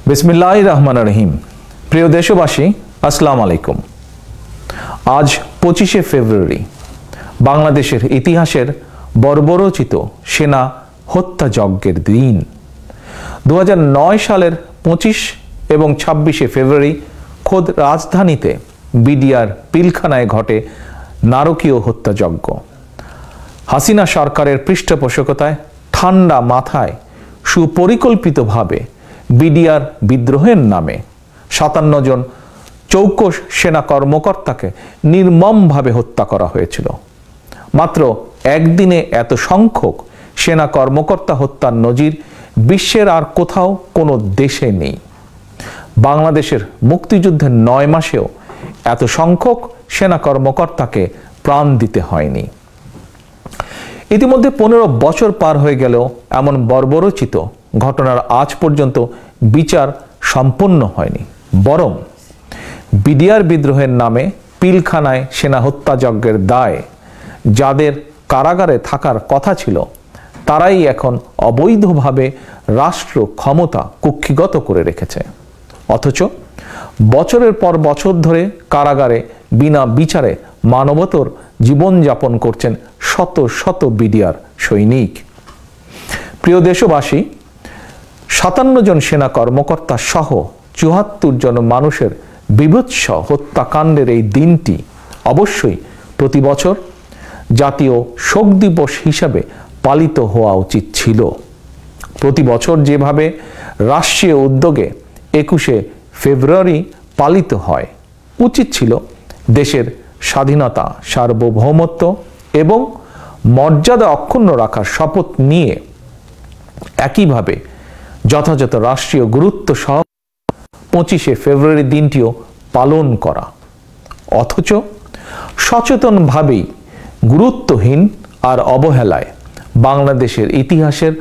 बिस्मिल्लाहिर रहमानिर रहीम। प्रिय देशवासी, আসসালামু আলাইকুম। আজ 25শে ফেব্রুয়ারি বাংলাদেশের ইতিহাসের বর্বরোচিত সেনা হত্যাযজ্ঞের দিন। 2009 সালের 25 এবং 26শে ফেব্রুয়ারি খোদ রাজধানীতে বিডিআর পিলখানায় ঘটে নারকীয় হত্যাযজ্ঞ। হাসিনা সরকারের পৃষ্ঠপোষকতায় ঠান্ডা মাথায় সুপরিকল্পিতভাবে বিডিআর বিদ্রোহের নামে 57 জন চৌকস সেনা কর্মকর্তাকে নির্মমভাবে হত্যা করা হয়েছিল। মাত্র একদিনে এত সংখ্যক সেনা কর্মকর্তা হত্যার নজির বিশ্বের আর কোথাও কোনো দেশে নেই। বাংলাদেশের মুক্তিযুদ্ধের 9 মাসেও এত সংখ্যক সেনা কর্মকর্তাকে প্রাণ দিতে হয়নি। ইতিমধ্যে 15 বছর পার হয়ে গেলেও এমন বর্বরোচিত ঘটনার আজ পর্যন্ত বিচার সম্পন্ন হয়নি। বরং বিডিআর বিদ্রোহের নামে পিলখানায় সেনা হত্যাযজ্ঞের দায় যাদের কারাগারে থাকার কথা ছিল তারাই এখন অবৈধভাবে রাষ্ট্র ক্ষমতা কুক্ষিগত করে রেখেছে। অথচ বছরের পর বছর ধরে কারাগারে বিনা বিচারে মানবতর জীবনযাপন করছেন শত শত বিডিআর সৈনিক। প্রিয় দেশবাসী, 57 জন সেনা কর্মকর্তা সহ 74 জন মানুষের বিভৎস হত্যাকাণ্ডের এই দিনটি অবশ্যই প্রতি বছর জাতীয় শোক দিবস হিসাবে পালিত হওয়া উচিত ছিল। প্রতি বছর যেভাবে রাষ্ট্রীয় উদ্যোগে 21শে ফেব্রুয়ারি পালিত হয়, উচিত ছিল দেশের স্বাধীনতা, সার্বভৌমত্ব এবং মর্যাদা অক্ষুণ্ণ রাখার শপথ নিয়ে একইভাবে যথাযথ রাষ্ট্রীয় গুরুত্ব সহ 25শে ফেব্রুয়ারি দিনটিও পালন করা। অথচ সচেতনভাবেই গুরুত্বহীন আর অবহেলায় বাংলাদেশের ইতিহাসের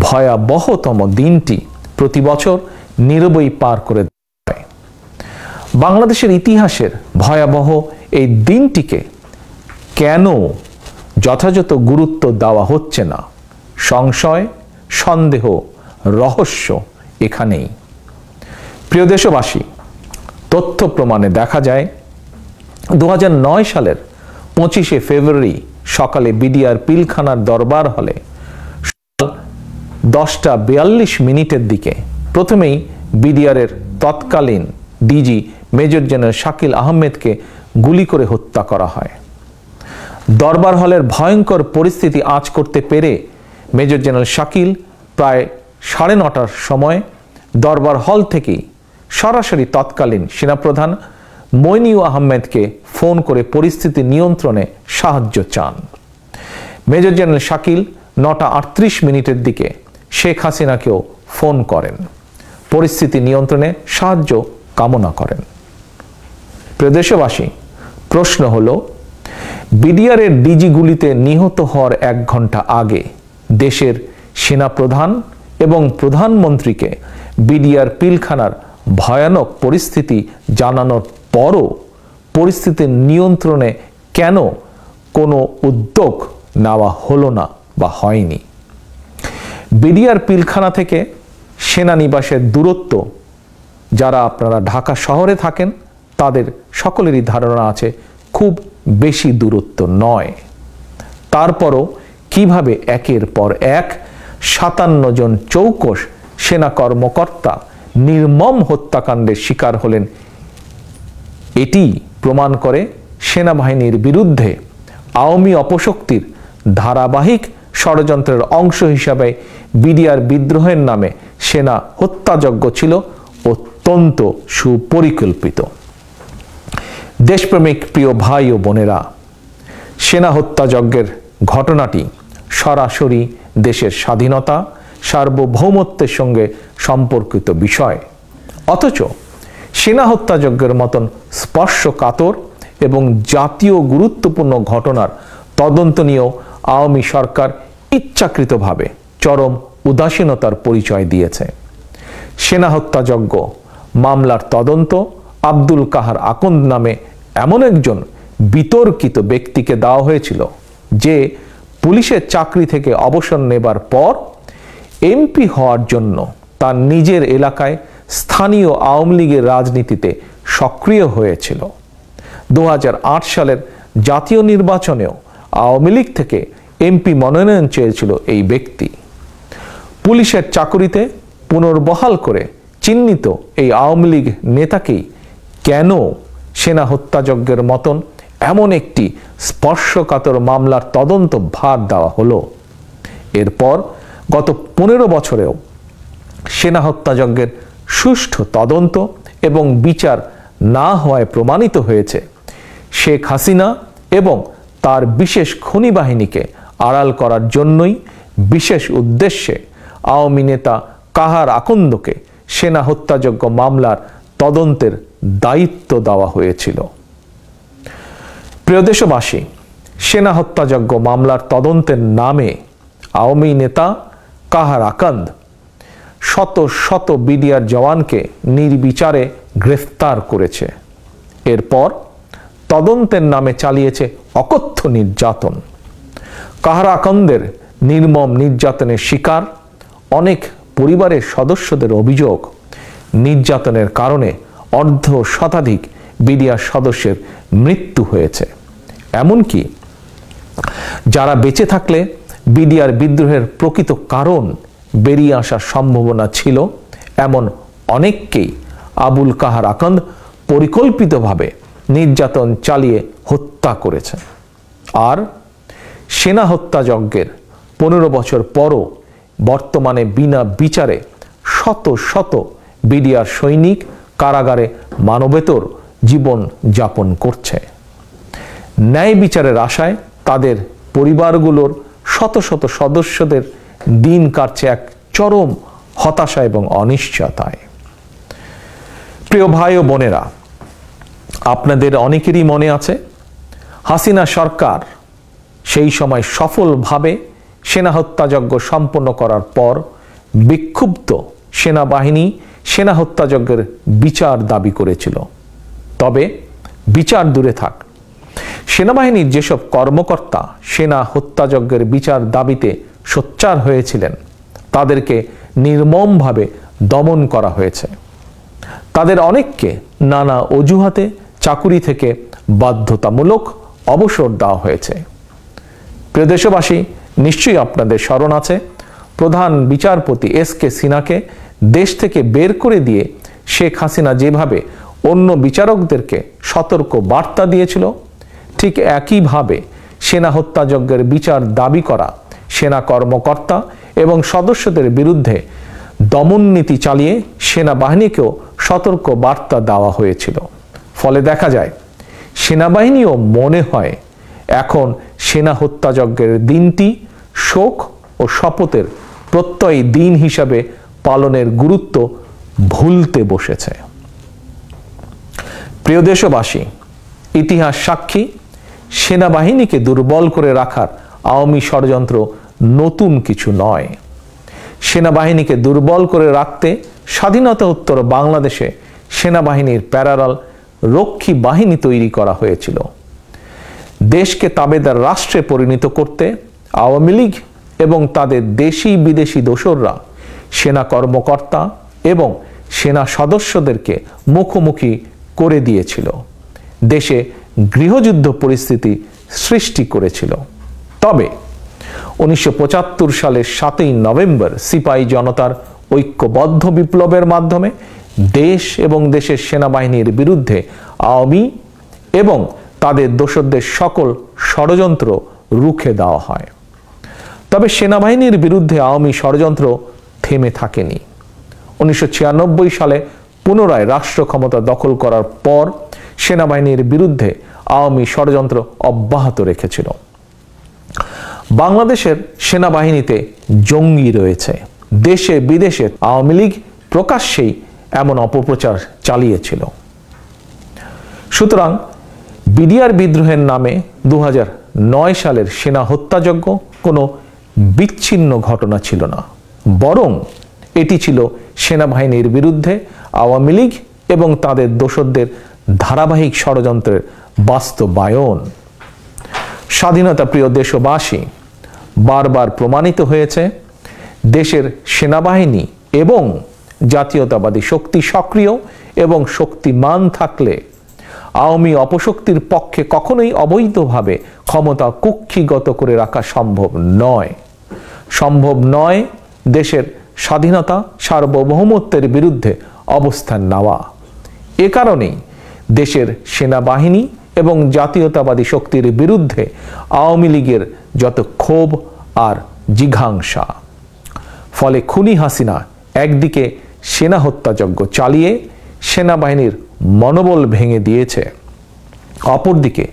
ভয়াবহতম দিনটি প্রতি বছর নীরবেই পার করে দেয়। বাংলাদেশের ইতিহাসের ভয়াবহ এই দিনটিকে কেন যথাযথ গুরুত্ব দেওয়া হচ্ছে না? সংশয়, সন্দেহ, রহস্য এখানেই। প্রিয় দেশবাসী, তথ্য প্রমাণে দেখা যায় 2009 সালের 25শে ফেব্রুয়ারি সকালে বিডিআর পিলখানার দরবার হলে 10:42 দিকে প্রথমেই বিডিআরের তৎকালীন ডিজি মেজর জেনারেল শাকিল আহমেদকে গুলি করে হত্যা করা হয়। দরবার হলের ভয়ঙ্কর পরিস্থিতি আঁচ করতে পেরে মেজর জেনারেল শাকিল প্রায় 9:30টার সময় দরবার হল থেকেই সরাসরি তৎকালীন সেনাপ্রধান মইনুল আহমেদকে ফোন করে পরিস্থিতি নিয়ন্ত্রণে সাহায্য চান। মেজর জেনারেল শাকিল 9:38 দিকে শেখ হাসিনাকেও ফোন করেন, পরিস্থিতি নিয়ন্ত্রণে সাহায্য কামনা করেন। প্রিয় দেশবাসী, প্রশ্ন হলো, বিডিআরের ডিজি গুলিতে নিহত হওয়ার 1 ঘন্টা আগে দেশের সেনাপ্রধান এবং প্রধানমন্ত্রীকে বিডিআর পিলখানার ভয়ানক পরিস্থিতি জানানোর পরও পরিস্থিতির নিয়ন্ত্রণে কেন কোনো উদ্যোগ নেওয়া হলো না বা হয়নি? বিডিআর পিলখানা থেকে সেনানিবাসের দূরত্ব যারা আপনারা ঢাকা শহরে থাকেন তাদের সকলেরই ধারণা আছে খুব বেশি দূরত্ব নয়। তারপরও কিভাবে একের পর এক 57 জন চৌকস সেনা কর্মকর্তা নির্মম হত্যাকাণ্ডের শিকার হলেন, এটি প্রমাণ করে সেনাবাহিনীর বিরুদ্ধে আওয়ামী অপশক্তির ধারাবাহিক ষড়যন্ত্রের অংশ হিসাবে বিডিআর বিদ্রোহের নামে সেনা হত্যাযজ্ঞ ছিল অত্যন্ত সুপরিকল্পিত। দেশপ্রেমিক প্রিয় ভাই ও বোনেরা, সেনা হত্যাযজ্ঞের ঘটনাটি সরাসরি দেশের স্বাধীনতা, সার্বভৌমত্বের সঙ্গে সম্পর্কিত বিষয়। অথচ সেনা হত্যাযজ্ঞের মতন স্পর্শকাতর এবং জাতীয় গুরুত্বপূর্ণ ঘটনার তদন্ত নিয়েও আওয়ামী সরকার ইচ্ছাকৃতভাবে চরম উদাসীনতার পরিচয় দিয়েছে। সেনা হত্যাযজ্ঞ মামলার তদন্ত আব্দুল কাহার আকন্দ নামে এমন একজন বিতর্কিত ব্যক্তিকে দেওয়া হয়েছিল যে পুলিশের চাকরি থেকে অবসর নেবার পর এমপি হওয়ার জন্য তার নিজের এলাকায় স্থানীয় আওয়ামী লীগের রাজনীতিতে সক্রিয় হয়েছিল। 2008 সালের জাতীয় নির্বাচনেও আওয়ামী লীগ থেকে এমপি মনোনয়ন চেয়েছিল এই ব্যক্তি। পুলিশের চাকুরিতে পুনর্বহাল করে চিহ্নিত এই আওয়ামী লীগ নেতাকেই কেন সেনা হত্যাযজ্ঞের মতন এমন একটি স্পর্শকাতর মামলার তদন্ত ভার দেওয়া হলো? এরপর গত 15 বছরেও সেনা হত্যাযজ্ঞের সুষ্ঠু তদন্ত এবং বিচার না হওয়ায় প্রমাণিত হয়েছে শেখ হাসিনা এবং তার বিশেষ খনি বাহিনীকে আড়াল করার জন্যই বিশেষ উদ্দেশ্যে আওয়ামী নেতা কাহার আকন্দকে সেনা হত্যাযজ্ঞ মামলার তদন্তের দায়িত্ব দেওয়া হয়েছিল। প্রিয় দেশবাসী, সেনা হত্যাযজ্ঞ মামলার তদন্তের নামে আওয়ামী নেতা কাহার আকান্দ শত শত বিডিআর জওয়ানকে নির্বিচারে গ্রেফতার করেছে। এরপর তদন্তের নামে চালিয়েছে অকথ্য নির্যাতন। কাহার আকন্দের নির্মম নির্যাতনের শিকার অনেক পরিবারের সদস্যদের অভিযোগ, নির্যাতনের কারণে অর্ধ শতাধিক বিডিআর সদস্যের মৃত্যু হয়েছে। এমনকি যারা বেঁচে থাকলে বিডিআর বিদ্রোহের প্রকৃত কারণ বেরিয়ে আসার সম্ভাবনা ছিল এমন অনেককেই আবুল কাহার আকন্দ পরিকল্পিতভাবে নির্যাতন চালিয়ে হত্যা করেছে। আর সেনা হত্যাযজ্ঞের 15 বছর পরও বর্তমানে বিনা বিচারে শত শত বিডিআর সৈনিক কারাগারে মানবেতর জীবন যাপন করছে। ন্যায় বিচারের আশায় তাদের পরিবারগুলোর শত শত সদস্যদের দিন কাটছে এক চরম হতাশা এবং অনিশ্চয়তায়। প্রিয় ভাই ও বোনেরা, আপনাদের অনেকেরই মনে আছে হাসিনা সরকার সেই সময় সফলভাবে সেনা হত্যাযজ্ঞ সম্পন্ন করার পর বিক্ষুব্ধ সেনাবাহিনী সেনা হত্যাযজ্ঞের বিচার দাবি করেছিল। তবে বিচার দূরে থাক, সেনাবাহিনীর যেসব কর্মকর্তা সেনা হত্যাযজ্ঞের বিচার দাবিতে সোচ্চার হয়েছিলেন তাদেরকে নির্মমভাবে দমন করা হয়েছে। তাদের অনেককে নানা অজুহাতে চাকুরি থেকে বাধ্যতামূলক অবসর দেওয়া হয়েছে। প্রিয় দেশবাসী, নিশ্চয়ই আপনাদের স্মরণ আছে প্রধান বিচারপতি এস.কে. সিনহাকে দেশ থেকে বের করে দিয়ে শেখ হাসিনা যেভাবে অন্য বিচারকদেরকে সতর্ক বার্তা দিয়েছিল, ঠিক একইভাবে সেনা হত্যাযজ্ঞের বিচার দাবি করা সেনা কর্মকর্তা এবং সদস্যদের বিরুদ্ধে দমন নীতি চালিয়ে সেনাবাহিনীকেও সতর্ক বার্তা দেওয়া হয়েছিল। ফলে দেখা যায় সেনাবাহিনীও মনে হয় এখন সেনা হত্যাযজ্ঞের দিনটি শোক ও শপথের প্রত্যয়ী দিন হিসাবে পালনের গুরুত্ব ভুলতে বসেছে। প্রিয় দেশবাসী, ইতিহাস সাক্ষী সেনাবাহিনীকে দুর্বল করে রাখার আওয়ামী ষড়যন্ত্র নতুন কিছু নয়। সেনাবাহিনীকে দুর্বল করে রাখতে স্বাধীনতা উত্তর বাংলাদেশে সেনাবাহিনীর প্যারালাল রক্ষী বাহিনী তৈরি করা হয়েছিল। দেশকে তাবেদার রাষ্ট্রে পরিণত করতে আওয়ামী লীগ এবং তাদের দেশি বিদেশি দোসররা সেনা কর্মকর্তা এবং সেনা সদস্যদেরকে মুখোমুখি করে দিয়েছিল, দেশে গৃহযুদ্ধ পরিস্থিতি সৃষ্টি করেছিল। তবে 1975 সালের 7ই নভেম্বর সিপাহী জনতার ঐক্যবদ্ধ বিপ্লবের মাধ্যমে দেশ এবং দেশের সেনাবাহিনীর বিরুদ্ধে আওয়ামী এবং তাদের দোসরদের সকল ষড়যন্ত্র রুখে দেওয়া হয়। তবে সেনাবাহিনীর বিরুদ্ধে আওয়ামী ষড়যন্ত্র থেমে থাকেনি। 1996 সালে পুনরায় রাষ্ট্র ক্ষমতা দখল করার পর সেনাবাহিনীর বিরুদ্ধে আওয়ামী ষড়যন্ত্র অব্যাহত রেখেছিল। বাংলাদেশের সেনাবাহিনীতে জঙ্গি রয়েছে, দেশে বিদেশে আওয়ামী লীগ প্রকাশ্যেই এমন অপপ্রচার চালিয়েছিল। সুতরাং বিডিআর বিদ্রোহের নামে 2009 সালের সেনা হত্যাযজ্ঞ কোনো বিচ্ছিন্ন ঘটনা ছিল না, বরং এটি ছিল সেনাবাহিনীর বিরুদ্ধে আওয়ামী লীগ এবং তাদের দোসরদের ধারাবাহিক ষড়যন্ত্রের বাস্তবায়ন। স্বাধীনতা প্রিয় দেশবাসী, বারবার প্রমাণিত হয়েছে দেশের সেনাবাহিনী এবং জাতীয়তাবাদী শক্তি সক্রিয় এবং শক্তিমান থাকলে আওয়ামী অপশক্তির পক্ষে কখনোই অবৈধভাবে ক্ষমতা কুক্ষিগত করে রাখা সম্ভব নয়। সম্ভব নয় দেশের স্বাধীনতা সার্বভৌমত্বের বিরুদ্ধে অবস্থান নেওয়া। এ কারণেই দেশের সেনাবাহিনী এবং জাতীয়তাবাদী শক্তির বিরুদ্ধে আওয়ামী লীগের যত ক্ষোভ আর জিঘাংসা। ফলে খুনি হাসিনা একদিকে সেনা হত্যাযজ্ঞ চালিয়ে সেনাবাহিনীর মনোবল ভেঙে দিয়েছে, অপরদিকে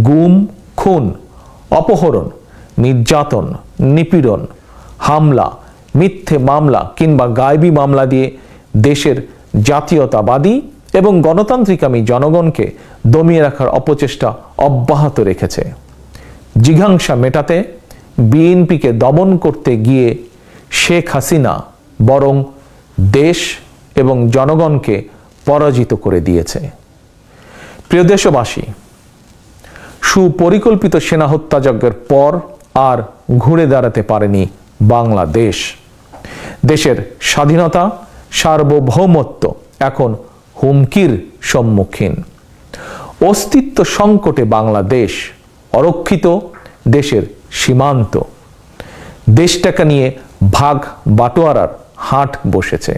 গুম, খুন, অপহরণ, নির্যাতন, নিপীড়ন, হামলা, মিথ্যে মামলা কিংবা গায়েবী মামলা দিয়ে দেশের জাতীয়তাবাদী এবং গণতান্ত্রিকামী জনগণকে দমিয়ে রাখার অপচেষ্টা অব্যাহত রেখেছে। জিঘাংসা মেটাতে বিএনপিকে দমন করতে গিয়ে শেখ হাসিনা বরং দেশ এবং জনগণকে পরাজিত করে দিয়েছে। প্রিয় দেশবাসী, সুপরিকল্পিত সেনা হত্যাযজ্ঞের পর আর ঘুরে দাঁড়াতে পারেনি বাংলাদেশ। দেশের স্বাধীনতা সার্বভৌমত্ব এখন হুমকির সম্মুখীন। অস্তিত্ব সংকটে বাংলাদেশ, অরক্ষিত দেশের সীমান্ত। দেশটাকে নিয়ে ভাগ বাটোয়ারার হাট বসেছে।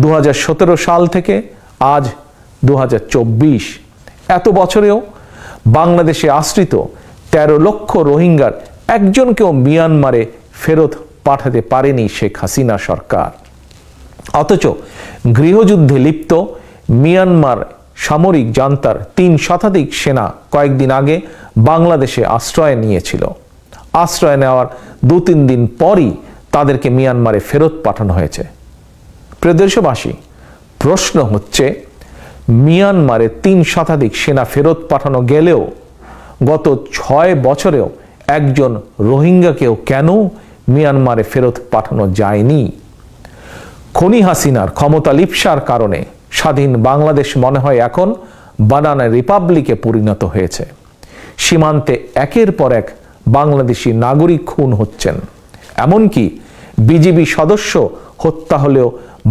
2017 সাল থেকে আজ 2024, এত বছরেও বাংলাদেশে আশ্রিত 13 লক্ষ রোহিঙ্গার একজনকেও মিয়ানমারে ফেরত পাঠাতে পারেনি শেখ হাসিনা সরকার। অথচ গৃহযুদ্ধে লিপ্ত মিয়ানমার সামরিক জান্তার 3 শতাধিক সেনা কয়েকদিন আগে বাংলাদেশে আশ্রয় নিয়েছিল। আশ্রয় নেওয়ার 2-3 দিন পরই তাদেরকে মিয়ানমারে ফেরত পাঠানো হয়েছে। প্রিয় দেশবাসী, প্রশ্ন হচ্ছে, মিয়ানমারে 3 শতাধিক সেনা ফেরত পাঠানো গেলেও গত 6 বছরেও একজন রোহিঙ্গাকেও কেন মিয়ানমারে ফেরত পাঠানো যায়নি? খুনি হাসিনার ক্ষমতা লিপ্সার কারণে স্বাধীন বাংলাদেশ মনে হয় এখন বানানা রিপাবলিকে পরিণত হয়েছে। সীমান্তে একের পর এক বাংলাদেশি নাগরিক খুন হচ্ছেন, এমনকি বিজিবি সদস্য হত্যা হলেও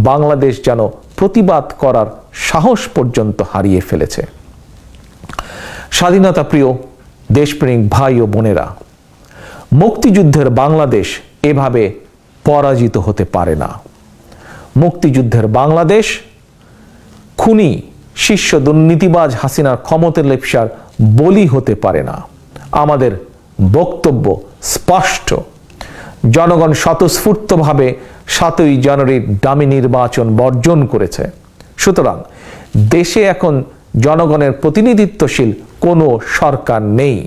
বাংলাদেশ যেন প্রতিবাদ করার সাহস পর্যন্ত হারিয়ে ফেলেছে। স্বাধীনতা প্রিয় দেশপ্রেমিক ভাই ও বোনেরা, মুক্তিযুদ্ধের বাংলাদেশ এভাবে পরাজিত হতে পারে না। মুক্তিযুদ্ধের বাংলাদেশ খুনি শীর্ষ দুর্নীতিবাজ হাসিনার ক্ষমতা লেপসার বলি হতে পারে না। আমাদের বক্তব্য স্পষ্ট, জনগণ স্বতঃস্ফূর্তভাবে 7ই জানুয়ারির ডামি নির্বাচন বর্জন করেছে। সুতরাং দেশে এখন জনগণের প্রতিনিধিত্বশীল কোনো সরকার নেই।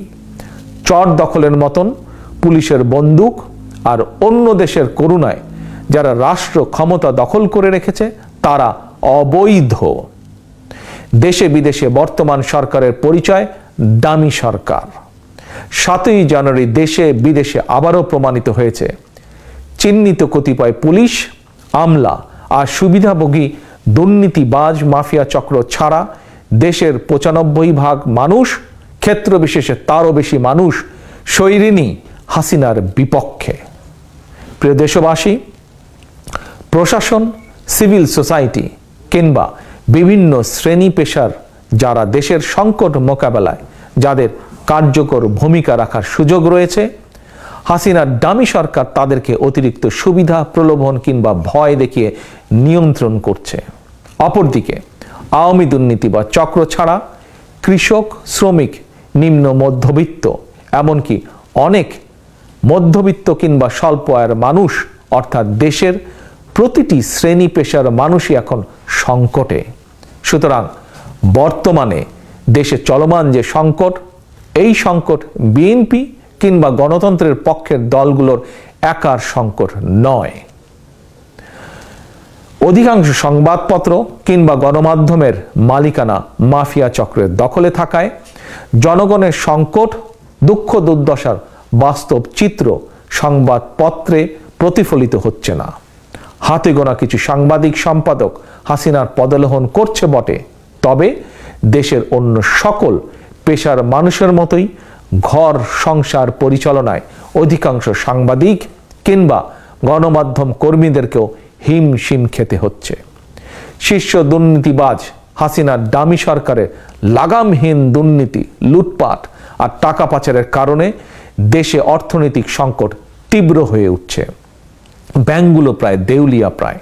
চর দখলের মতন পুলিশের বন্দুক আর অন্য দেশের করুণায় যারা রাষ্ট্র ক্ষমতা দখল করে রেখেছে তারা অবৈধ। দেশে বিদেশে বর্তমান সরকারের পরিচয় ডামি সরকার। 7ই জানুয়ারি দেশে বিদেশে আবারও প্রমাণিত হয়েছে, চিহ্নিত কতিপয় পুলিশ, আমলা আর সুবিধাভোগী দুর্নীতিবাজ মাফিয়া চক্র ছাড়া দেশের 95% মানুষ, ক্ষেত্র বিশেষে তারও বেশি মানুষ স্বৈরিনী হাসিনার বিপক্ষে। প্রিয় দেশবাসী, প্রশাসন, সিভিল সোসাইটি কিংবা বিভিন্ন শ্রেণী পেশার যারা দেশের সংকট মোকাবেলায় যাদের কার্যকর ভূমিকা রাখার সুযোগ রয়েছে, হাসিনার ডামি সরকার তাদেরকে অতিরিক্ত সুবিধা, প্রলোভন কিংবা ভয় দেখিয়ে নিয়ন্ত্রণ করছে। অপরদিকে আওয়ামী দুর্নীতি বা চক্র ছাড়া কৃষক, শ্রমিক, নিম্ন মধ্যবিত্ত, এমনকি অনেক মধ্যবিত্ত কিংবা স্বল্প আয়ের মানুষ অর্থাৎ দেশের প্রতিটি শ্রেণী পেশার মানুষই এখন সংকটে। সুতরাং বর্তমানে দেশে চলমান যে সংকট, এই সংকট বিএনপি কিংবা গণতন্ত্রের পক্ষের দলগুলোর একার সংকট নয়। অধিকাংশ সংবাদপত্র কিংবা গণমাধ্যমের মালিকানা মাফিয়া চক্রের দখলে থাকায় জনগণের সংকট, দুঃখ দুর্দশার বাস্তব চিত্র সংবাদপত্রে প্রতিফলিত হচ্ছে না। হাতে গোনা কিছু সাংবাদিক সম্পাদক হাসিনার পদলোহন করছে বটে, তবে দেশের অন্য সকল পেশার মানুষের মতোই ঘর সংসার পরিচালনায় অধিকাংশ সাংবাদিক কিংবা গণমাধ্যম কর্মীদেরকেও হিমশিম খেতে হচ্ছে। শীর্ষ দুর্নীতিবাজ হাসিনার ডামি সরকারের লাগামহীন দুর্নীতি, লুটপাট আর টাকা পাচারের কারণে দেশে অর্থনৈতিক সংকট তীব্র হয়ে উঠছে। ব্যাংকগুলো প্রায় দেউলিয়া প্রায়।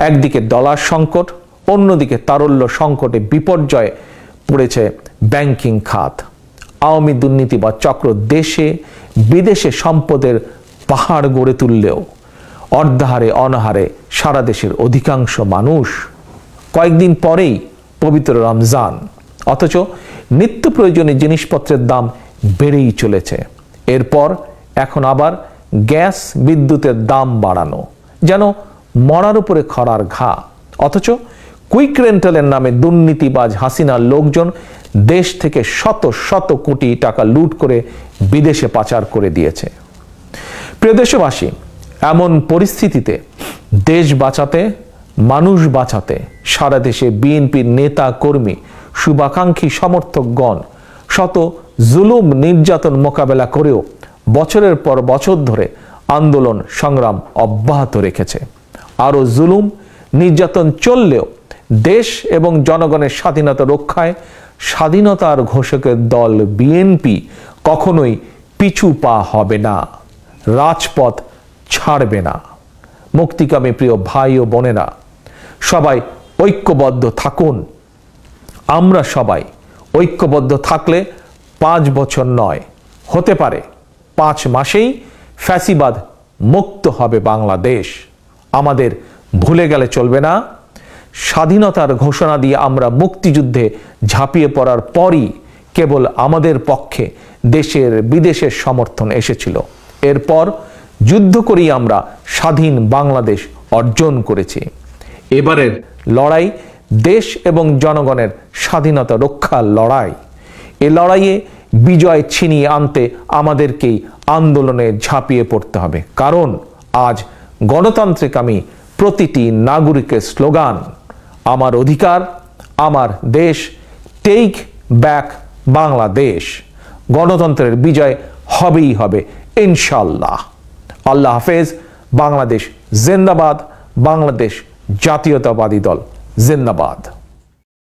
একদিকে ডলার সংকট, অন্যদিকে তারল্য সংকটে বিপর্যয়ে পড়েছে ব্যাংকিং খাত। আওয়ামী দুর্নীতিবাজ চক্র দেশে বিদেশে সম্পদের পাহাড় গড়ে তুললেও অর্ধাহারে অনাহারে সারা দেশের অধিকাংশ মানুষ। কয়েকদিন পরেই পবিত্র রমজান, অথচ নিত্য প্রয়োজনীয় জিনিসপত্রের দাম বেড়েই চলেছে। এরপর এখন আবার গ্যাস বিদ্যুতের দাম বাড়ানো, যেন মরার উপরে খরার ঘা। অথচ কুইক রেন্টালের নামে দুর্নীতিবাজ হাসিনার লোকজন দেশ থেকে শত শত কোটি টাকা লুট করে বিদেশে পাচার করে দিয়েছে। প্রিয় দেশবাসী, এমন পরিস্থিতিতে দেশ বাঁচাতে, মানুষ বাঁচাতে সারা দেশে বিএনপির নেতা কর্মী, শুভাকাঙ্ক্ষী সমর্থকগণ শত জুলুম নির্যাতন মোকাবেলা করেও বছরের পর বছর ধরে আন্দোলন সংগ্রাম অব্যাহত রেখেছে। আরও জুলুম নির্যাতন চললেও দেশ এবং জনগণের স্বাধীনতা রক্ষায় স্বাধীনতার ঘোষকের দল বিএনপি কখনোই পিছু পা হবে না, রাজপথ ছাড়বে না। মুক্তিকামী প্রিয় ভাই ও বোনেরা, সবাই ঐক্যবদ্ধ থাকুন। আমরা সবাই ঐক্যবদ্ধ থাকলে 5 বছর নয়, হতে পারে 5 মাসেই ফ্যাসিবাদ মুক্ত হবে বাংলাদেশ। আমাদের ভুলে গেলে চলবে না, স্বাধীনতার ঘোষণা দিয়ে আমরা মুক্তিযুদ্ধে ঝাঁপিয়ে পড়ার পরই কেবল আমাদের পক্ষে দেশের বিদেশের সমর্থন এসেছিল। এরপর যুদ্ধ করেই আমরা স্বাধীন বাংলাদেশ অর্জন করেছি। এবারের লড়াই দেশ এবং জনগণের স্বাধীনতা রক্ষার লড়াই। এ লড়াইয়ে বিজয় ছিনিয়ে আনতে আমাদেরকেই আন্দোলনে ঝাঁপিয়ে পড়তে হবে, কারণ আজ গণতান্ত্রিক প্রতিটি নাগরিকের স্লোগান আমার অধিকার, আমার দেশ, টেক ব্যাক বাংলাদেশ। গণতন্ত্রের বিজয় হবেই হবে ইনশাল্লাহ। আল্লাহ হাফেজ। বাংলাদেশ জিন্দাবাদ। বাংলাদেশ জাতীয়তাবাদী দল জিন্দাবাদ।